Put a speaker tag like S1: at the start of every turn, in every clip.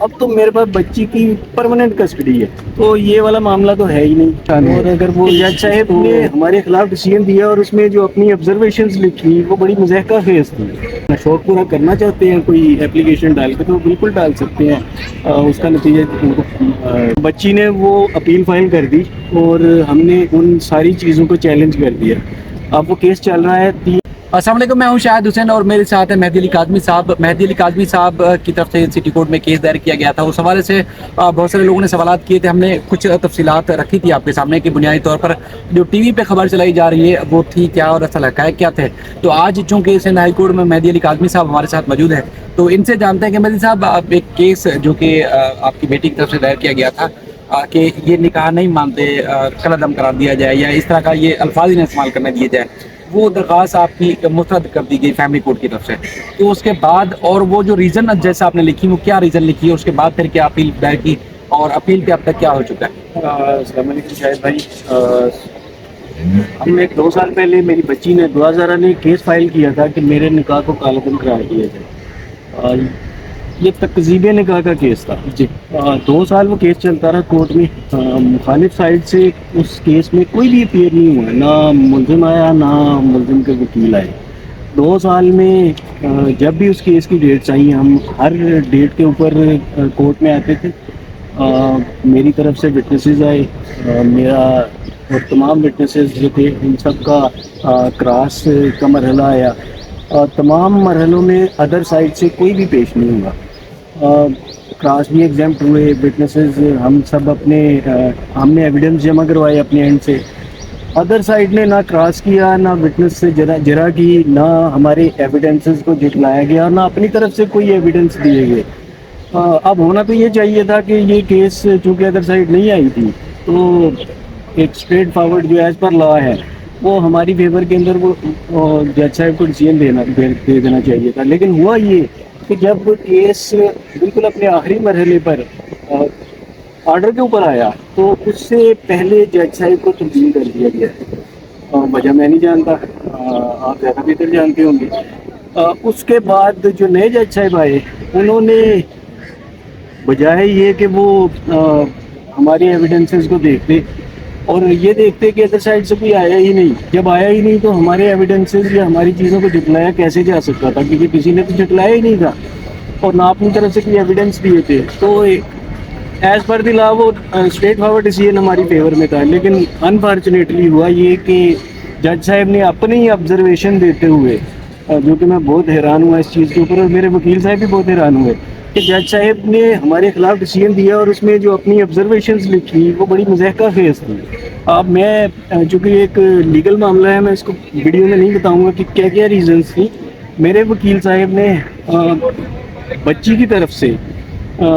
S1: اب تو میرے پاس بچی کی پرماننٹ کسٹڈی ہے، تو یہ والا معاملہ تو ہے ہی نہیں۔ اور اگر وہ جج صاحب نے ہمارے خلاف ڈیسیژن دیا اور اس میں جو اپنی آبزرویشنز لکھی وہ بڑی مضحکہ خیز تھی۔ شوق پورا کرنا چاہتے ہیں کوئی اپلیکیشن ڈال کے تو بالکل ڈال سکتے ہیں، اس کا نتیجہ بچی نے وہ اپیل فائل کر دی اور ہم نے ان ساری چیزوں کو چیلنج کر دیا۔ اب وہ کیس چل رہا ہے۔
S2: السلام علیکم، میں ہوں شاہد حسین اور میرے ساتھ ہے مہدی علی کاظمی صاحب۔ مہدی علی کاظمی صاحب کی طرف سے سٹی کورٹ میں کیس دائر کیا گیا تھا، اس حوالے سے بہت سارے لوگوں نے سوالات کیے تھے۔ ہم نے کچھ تفصیلات رکھی تھی آپ کے سامنے کہ بنیادی طور پر جو ٹی وی پہ خبر چلائی جا رہی ہے وہ تھی کیا اور اصل حقائق کیا تھے۔ تو آج چونکہ سندھ ہائی کورٹ میں مہدی علی کاظمی صاحب ہمارے ساتھ موجود ہیں، تو ان سے جانتے ہیں کہ مہدی صاحب ایک کیس جو کہ آپ کی بیٹی کی طرف سے دائر کیا گیا تھا کہ یہ نکاح نہیں مانتے، کالعدم قرار دیا جائے یا اس طرح کا یہ الفاظ انہیں استعمال کرنے دیے جائے، وہ درخواست آپ کی مسترد کر دی گئی فیملی کورٹ کی طرف سے۔ تو اس کے بعد اور وہ جو ریزن جیسا آپ نے لکھی وہ کیا ریزن لکھی ہے، اس کے بعد پھر کیا اپیل دائر کی اور اپیل پہ اب تک کیا ہو چکا ہے؟
S1: السلام علیکم شاہد بھائی۔ ہم نے 2 سال پہلے میری بچی نے 2000 نے کیس فائل کیا تھا کہ میرے نکاح کو کالعدم قرار دیا جائے۔ یہ تکذیب نکاح کا کیس تھا
S2: جی۔
S1: 2 سال وہ کیس چلتا رہا کورٹ میں۔ مخالف سائڈ سے اس کیس میں کوئی بھی اپیئر نہیں ہوا، نہ ملزم آیا نہ ملزم کے وکیل آئے۔ 2 سال میں جب بھی اس کیس کی ڈیٹس آئی ہم ہر ڈیٹ کے اوپر کورٹ میں آتے تھے۔ میری طرف سے وٹنسز آئے، میرا اور تمام وٹنسز جو تھے ان سب کا کراس کا مرحلہ آیا۔ تمام مرحلوں میں ادر سائڈ سے کوئی بھی پیش نہیں ہوا۔ کراس بھی ایگزامپٹ ہوئے وٹنسز، ہم سب ہم نے ایویڈنس جمع کروائے اپنے اینڈ سے۔ ادر سائڈ نے نہ کراس کیا، نہ وٹنس سے جرا کی، نہ ہمارے ایویڈنسز کو جھٹلایا گیا، نہ اپنی طرف سے کوئی ایویڈنس دیے گئے۔ اب ہونا تو یہ چاہیے تھا کہ یہ کیس چونکہ ادر سائڈ نہیں آئی تھی تو ایک اسٹریٹ فارورڈ جو ایز پر لا ہے وہ ہماری فیور کے اندر وہ جج صاحب کو ڈیسیژن دے دینا چاہیے تھا۔ لیکن ہوا یہ کہ جب کیس بالکل اپنے آخری مرحلے پر آرڈر کے اوپر آیا تو اس سے پہلے جج صاحب کو تبدیل کر دیا گیا۔ وجہ میں نہیں جانتا، آپ زیادہ بہتر جانتے ہوں گے۔ اس کے بعد جو نئے جج صاحب آئے انہوں نے بجائے یہ کہ وہ ہماری ایویڈنسز کو دیکھتے اور یہ دیکھتے کہ ادر سائڈ سے کوئی آیا ہی نہیں، جب آیا ہی نہیں تو ہمارے ایویڈنسز یا ہماری چیزوں کو جھٹلایا کیسے جا سکتا تھا، کیونکہ کسی نے تو جھٹلایا ہی نہیں تھا اور نہ اپنی طرف سے کوئی ایویڈنس دیے تھے۔ تو ایز پر دی لا وہ اسٹریٹ فارورڈ ڈیسیژن ہماری فیور میں تھا۔ لیکن انفارچونیٹلی ہوا یہ کہ جج صاحب نے اپنی آبزرویشن دیتے ہوئے، جو کہ میں بہت حیران ہوا اس چیز کے اوپر اور میرے وکیل صاحب بھی بہت حیران ہوئے کہ جج صاحب نے ہمارے خلاف ڈیسیژن دیا اور اس میں جو اپنی آبزرویشنز لکھی وہ بڑی مضحکہ خیز تھی۔ اب میں چونکہ ایک لیگل معاملہ ہے میں اس کو ویڈیو میں نہیں بتاؤں گا کہ کیا کیا ریزنز تھی۔ میرے وکیل صاحب نے بچی کی طرف سے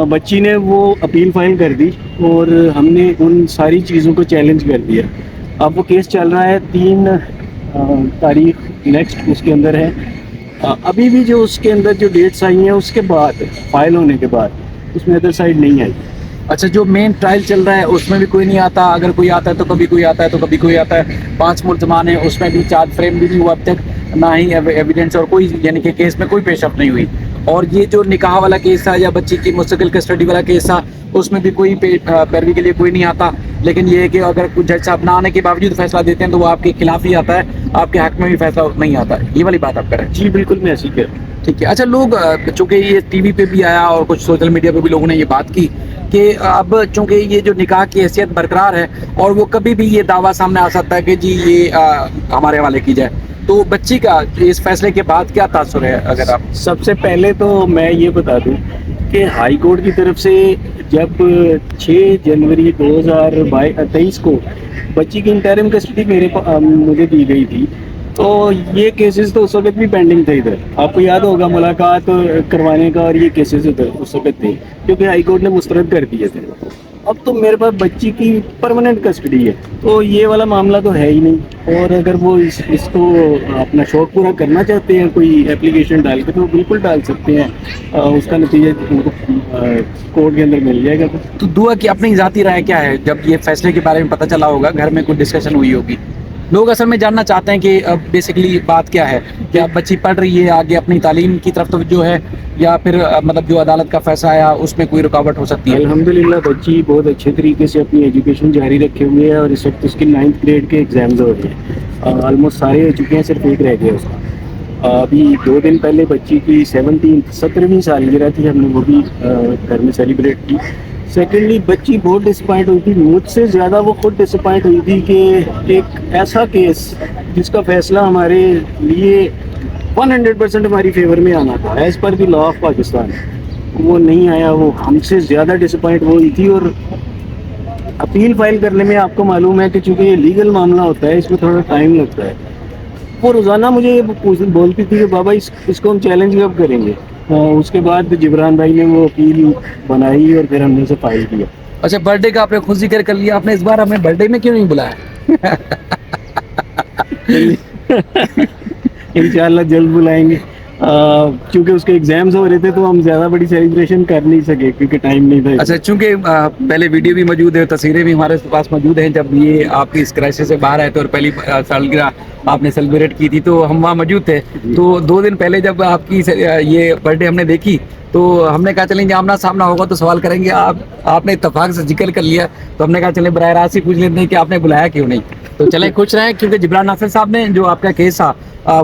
S1: بچی نے وہ اپیل فائل کر دی اور ہم نے ان ساری چیزوں کو چیلنج کر دیا۔ اب وہ کیس چل رہا ہے، 3 تاریخ نیکسٹ اس کے اندر ہے۔ ابھی بھی جو اس کے اندر جو ڈیٹس آئی ہیں اس کے بعد فائل ہونے کے بعد اس میں ادر سائڈ نہیں آئی۔
S2: اچھا، جو مین ٹرائل چل رہا ہے اس میں بھی کوئی نہیں آتا، اگر کوئی آتا ہے تو کبھی کوئی آتا ہے تو کبھی کوئی آتا ہے۔ 5 ملزمان ہیں، اس میں بھی چارج فریم بھی نہیں ہوا اب تک، نہ ہی ایویڈنس اور کوئی یعنی کہ کیس میں کوئی پیش رفت نہیں ہوئی۔ اور یہ جو نکاح والا کیس تھا یا بچی کی مستقل کسٹڈی والا کیس تھا اس میں بھی کوئی پیروی کے لیے کوئی نہیں آتا۔ لیکن یہ ہے کہ اگر جج صاحب نہ آنے کے باوجود فیصلہ دیتے ہیں تو وہ آپ کے خلاف ہی آتا ہے، آپ کے حق میں بھی فیصلہ نہیں آتا ہے۔ یہ والی بات آپ کریں؟
S1: جی بالکل میں ایسی کہہ رہا ہوں۔
S2: ٹھیک ہے۔ اچھا، لوگ چونکہ یہ ٹی وی پہ بھی آیا اور کچھ سوشل میڈیا پہ بھی لوگوں نے یہ بات کی کہ اب چونکہ یہ جو نکاح کی حیثیت برقرار ہے اور وہ کبھی بھی یہ دعویٰ سامنے آ سکتا ہے کہ جی یہ ہمارے حوالے کی جائے، تو بچی کا اس فیصلے کے بعد کیا تاثر ہے؟ اگر آپ
S1: سب سے پہلے تو میں یہ بتا دوں کہ ہائی کورٹ کی طرف سے جب 6 جنوری 2023 کو بچی کی انٹرم کسٹڈی مجھے دی گئی تھی تو یہ کیسز تو اس وقت بھی پینڈنگ تھے ادھر، آپ کو یاد ہوگا ملاقات کروانے کا، اور یہ کیسز ادھر اس وقت تھے کیونکہ ہائی کورٹ نے مسترد کر دیے تھے۔ اب تو میرے پاس بچی کی پرماننٹ کسٹڈی ہے تو یہ والا معاملہ تو ہے ہی نہیں۔ اور اگر وہ اس کو اپنا شوق پورا کرنا چاہتے ہیں کوئی اپلیکیشن ڈال کے تو بالکل ڈال سکتے ہیں، اس کا نتیجہ کورٹ کے اندر مل جائے گا۔
S2: تو دعا کی اپنی ذاتی رائے کیا ہے جب یہ فیصلے کے بارے میں پتہ چلا ہوگا، گھر میں کوئی ڈسکشن ہوئی ہوگی؟ لوگ اصل میں جاننا چاہتے ہیں کہ بیسکلی بات کیا ہے، کیا بچی پڑھ رہی ہے آگے اپنی تعلیم کی طرف توجہ ہے، یا پھر مطلب جو عدالت کا فیصلہ آیا اس میں کوئی رکاوٹ ہو سکتی ہے؟
S1: الحمدللہ بچی بہت اچھے طریقے سے اپنی ایجوکیشن جاری رکھے ہوئے ہے، اور اس وقت اس کی 9th گریڈ کے ایگزامز ہو رہے ہیں، آلموسٹ سارے ہو چکے ہیں، صرف ایک رہ گیا اس کا۔ ابھی 2 دن پہلے بچی کی 17ویں سالگرہ تھی، ہم نے وہ بھی گھر میں سیلیبریٹ کی۔ سیکنڈلی بچی بہت ڈسپوائنٹ ہوئی تھی، مجھ سے زیادہ وہ خود ڈسپوائنٹ ہوئی تھی کہ ایک ایسا کیس جس کا فیصلہ ہمارے لیے 100% ہماری فیور میں آنا تھا as per the law of Pakistan, وہ نہیں آیا۔ وہ ہم سے زیادہ ڈسپوائنٹ وہ ہوئی تھی، اور اپیل فائل کرنے میں آپ کو معلوم ہے کہ چونکہ یہ لیگل معاملہ ہوتا ہے، اس میں تھوڑا ٹائم لگتا ہے۔ وہ روزانہ مجھے بولتی تھی کہ بابا اس کو ہم چیلنج کب کریں گے۔ اس کے بعد جبران بھائی نے وہ اپیل بنائی اور پھر ہم نے اسے فائل کیا۔
S2: اچھا، برتھ ڈے کا آپ نے خود ذکر کر لیا، آپ نے اس بار ہمیں برتھ ڈے میں کیوں نہیں بلایا؟
S1: انشاءاللہ جلد بلائیں گے، کیونکہ اس کے ایگزامز ہو رہے تھے تو ہم زیادہ بڑی سیلیبریشن کر نہیں سکے کیونکہ ٹائم نہیں تھا۔
S2: اچھا، چونکہ پہلے ویڈیو بھی موجود ہے، تصویریں بھی ہمارے پاس موجود ہیں، جب یہ آپ کی اس کرائسس سے باہر آئے تھے اور پہلی سالگرہ آپ نے سیلیبریٹ کی تھی تو ہم وہاں موجود تھے۔ تو 2 دن پہلے جب آپ کی یہ برتھ ڈے ہم نے دیکھی تو ہم نے کہا چلیں گے آمنا سامنا ہوگا تو سوال کریں گے، آپ نے اتفاق سے ذکر کر لیا تو ہم نے کہا چلیں براہ راست ہی پوچھ لیتے ہیں کہ آپ نے بلایا کیوں نہیں۔ تو چلیں خوش رہیں، کیونکہ جبران ناصر صاحب نے جو آپ کا کیس تھا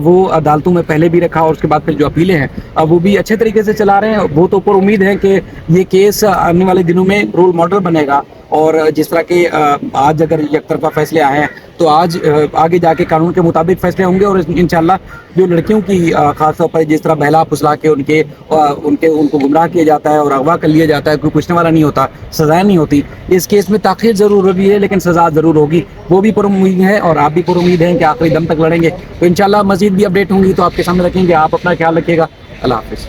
S2: وہ عدالتوں میں پہلے بھی رکھا، اور اس کے بعد پھر جو اپیلیں ہیں وہ بھی اچھے طریقے سے چلا رہے ہیں۔ بہت اوپر امید ہے کہ یہ کیس آنے والے دنوں میں رول ماڈل بنے گا، اور جس طرح کہ آج اگر یک طرفہ فیصلے آئے ہیں تو آج آگے جا کے قانون کے مطابق فیصلے ہوں گے، اور انشاءاللہ جو لڑکیوں کی خاص طور پر جس طرح بہلا پھسلا کے ان کو گمراہ کیا جاتا ہے اور اغوا کر لیا جاتا ہے، کوئی پوچھنے والا نہیں ہوتا، سزائیں نہیں ہوتی، اس کیس میں تاخیر ضرور ہوگی ہے لیکن سزا ضرور ہوگی۔ وہ بھی پر امید ہے اور آپ بھی پر امید ہیں کہ آخری دم تک لڑیں گے۔ تو انشاءاللہ مزید بھی اپڈیٹ ہوں گی تو آپ کے سامنے رکھیں گے۔ آپ اپنا خیال رکھیے گا، اللہ حافظ۔